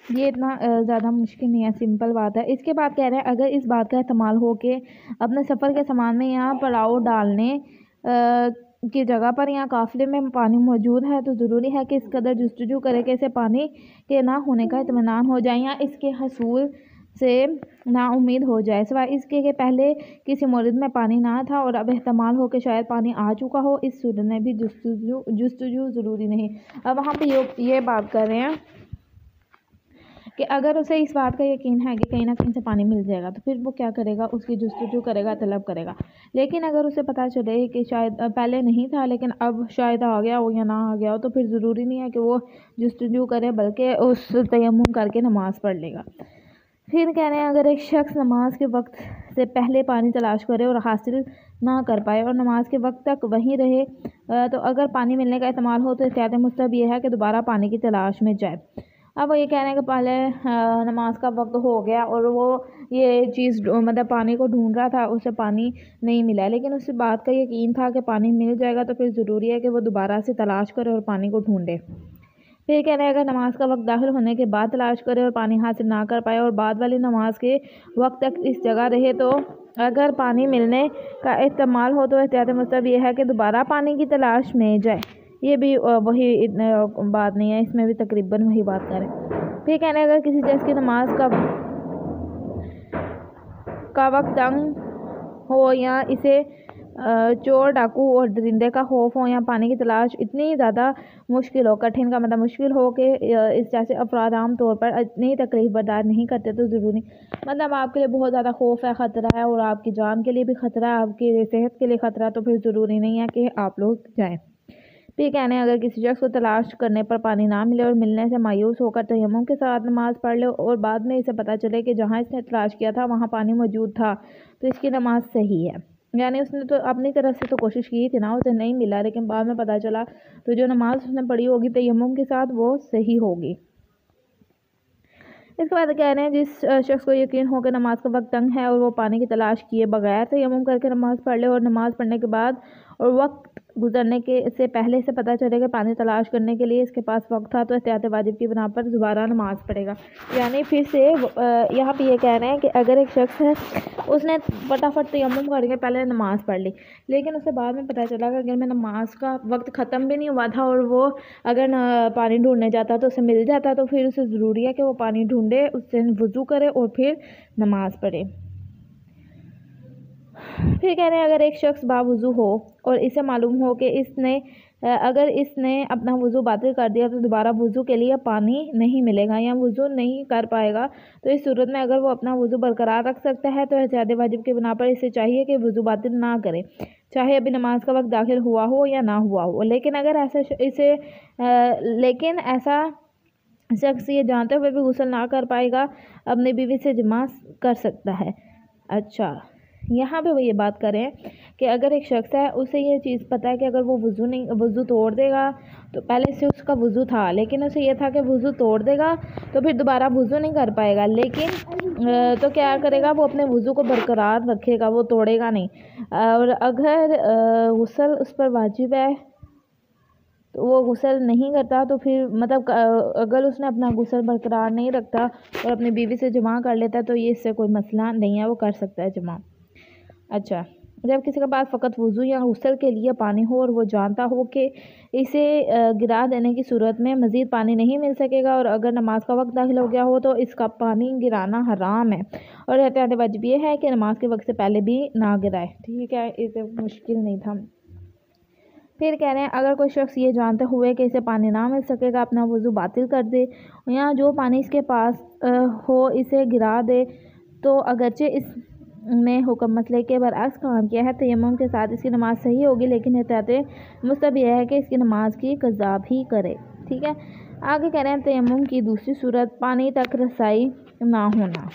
ये इतना ज़्यादा मुश्किल नहीं है, सिंपल बात है। इसके बाद कह रहे हैं अगर इस बात का इस्तेमाल हो के अपने सफ़र के सामान में या पड़ाव डालने की जगह पर या काफ़िले में पानी मौजूद है तो ज़रूरी है कि इस कदर जस्तजू करे कि इसे पानी के ना होने का इत्मीनान हो जाए या इसके हसूल से नाउम्मीद हो जाए, सिवाय इसके कि पहले किसी मोरद में पानी ना था और अब एहतमाल हो कि शायद पानी आ चुका हो। इस सूरत में भी जस्तजू ज़रूरी नहीं। अब वहाँ पे ये बात कर रहे हैं कि अगर उसे इस बात का यकीन है कि कहीं ना कहीं से पानी मिल जाएगा तो फिर वो क्या करेगा, उसकी जस्तजू करेगा, तलब करेगा। लेकिन अगर उसे पता चले कि शायद पहले नहीं था लेकिन अब शायद आ गया हो या ना आ गया हो, तो फिर ज़रूरी नहीं है कि वो जस्तजू करे, बल्कि उस तयम्मुम करके नमाज़ पढ़ लेगा। फिर कह रहे हैं अगर एक शख्स नमाज के वक्त से पहले पानी तलाश करे और हासिल ना कर पाए और नमाज के वक्त तक वहीं रहे, तो अगर पानी मिलने का एहतमाल हो तो एहतियात मुस्तहब ये है कि दोबारा पानी की तलाश में जाए। अब वो ये कह रहे हैं कि पहले नमाज का वक्त हो गया और वो ये चीज़ मतलब पानी को ढूंढ रहा था, उसे पानी नहीं मिला, लेकिन उस बात का यकीन था कि पानी मिल जाएगा, तो फिर ज़रूरी है कि वो दोबारा से तलाश करे और पानी को ढूंढे। फिर कह रहे हैं अगर नमाज का वक्त दाखिल होने के बाद तलाश करे और पानी हासिल ना कर पाए और बाद वाली नमाज के वक्त तक इस जगह रहे, तो अगर पानी मिलने का इस्तेमाल हो तो एहतियात मुस्तहब यह है कि दोबारा पानी की तलाश में जाए। ये भी वही बात नहीं है, इसमें भी तकरीबन वही बात करें। फिर कहने अगर किसी शख्स की नमाज का वक्त तंग हो या इसे चोर डाकू और दरिंदे का खौफ हो या पानी की तलाश इतनी ज़्यादा मुश्किल हो, कठिन का मतलब मुश्किल हो कि इस जैसे अफराद आम तौर पर इतनी तकलीफ बर्दाश्त नहीं करते, तो ज़रूरी मतलब आपके लिए बहुत ज़्यादा खौफ है, ख़तरा है और आपकी जान के लिए भी ख़तरा है, आपकी सेहत के लिए ख़तरा है, तो फिर ज़रूरी नहीं है कि आप लोग जाएँ। फिर कहने अगर किसी शख्स को तलाश करने पर पानी ना मिले और मिलने से मायूस होकर तयम्मुम के साथ नमाज़ पढ़ ले और बाद में इसे पता चले कि जहाँ इसने तलाश किया था वहाँ पानी मौजूद था, तो इसकी नमाज सही है। यानी उसने तो अपनी तरफ से तो कोशिश की थी ना, उसे नहीं मिला, लेकिन बाद में पता चला, तो जो नमाज उसने पढ़ी होगी तयम्मुम के साथ वो सही होगी। इसके बाद कह रहे हैं जिस शख्स को यकीन हो कि नमाज का वक्त तंग है और वो पानी की तलाश किए बगैर तयम्मुम करके नमाज़ पढ़ ले और नमाज़ पढ़ने के बाद और वक्त गुजरने के से पहले से पता चले कि पानी तलाश करने के लिए इसके पास वक्त था, तो एहतियात वाजिब की बिना पर दोबारा नमाज़ पढ़ेगा। यानी फिर से यहाँ पे ये कह रहे हैं कि अगर एक शख्स है उसने फटाफट तयम्मुम करके पहले नमाज़ पढ़ ली, लेकिन उसे बाद में पता चला कि अगर मैं नमाज का वक्त ख़त्म भी नहीं हुआ था और वो अगर पानी ढूंढने जाता तो उसे मिल जाता, तो फिर उसे ज़रूरी है कि वो पानी ढूंढे, उससे वज़ू करे और फिर नमाज़ पढ़े। फिर कह रहे हैं अगर एक शख्स बावुज़ू हो और इसे मालूम हो कि अगर इसने अपना वज़ू बातिल कर दिया तो दोबारा वज़ू के लिए पानी नहीं मिलेगा या वज़ू नहीं कर पाएगा, तो इस सूरत में अगर वो अपना वज़ू बरकरार रख सकता है तो एहतियात वाजिब के बिना पर इसे चाहिए कि वज़ू बातिल ना करे, चाहे अभी नमाज का वक्त दाखिल हुआ हो या ना हुआ हो। लेकिन ऐसा शख्स ये जानते हुए भी गुस्ल ना कर पाएगा, अपनी बीवी से जमा कर सकता है। अच्छा, यहाँ पे वो ये बात करें कि अगर एक शख्स है उसे ये चीज़ पता है कि अगर वो वज़ू तोड़ देगा, तो पहले से उसका वज़ू था लेकिन उसे ये था कि वज़ू तोड़ देगा तो फिर दोबारा वज़ू नहीं कर पाएगा, लेकिन तो क्या करेगा, वो अपने वज़ू को बरकरार रखेगा, वो तोड़ेगा नहीं। और अगर गुस्ल उस पर वाजिब है तो वो गुस्ल नहीं करता, तो फिर मतलब अगर उसने अपना गुस्ल बरकरार नहीं रखता और अपनी बीवी से जमा कर लेता तो ये इससे कोई मसला नहीं है, वो कर सकता है जमा। अच्छा, जब किसी के पास फ़कत वज़ू या गुस्ल के लिए पानी हो और वो जानता हो कि इसे गिरा देने की सूरत में मज़ीद पानी नहीं मिल सकेगा और अगर नमाज का वक्त दाखिल हो गया हो तो इसका पानी गिराना हराम है और एहतियात वाजिब ये है कि नमाज के वक्त से पहले भी ना गिराए। ठीक है, इसे मुश्किल नहीं था। फिर कह रहे हैं अगर कोई शख्स ये जानते हुए कि इसे पानी ना मिल सकेगा अपना वज़ू बातिल कर दे या जो पानी इसके पास हो इसे गिरा दे, तो अगरचे इसने हुक्म मसले के बरअक्स काम किया है तयम्मुम के साथ इसकी नमाज सही होगी, लेकिन एहतियात मुस्तहब यह है कि इसकी नमाज की क़ज़ा भी करे। ठीक है, आगे कह रहे हैं तयम्मुम की दूसरी सूरत पानी तक रसाई ना होना।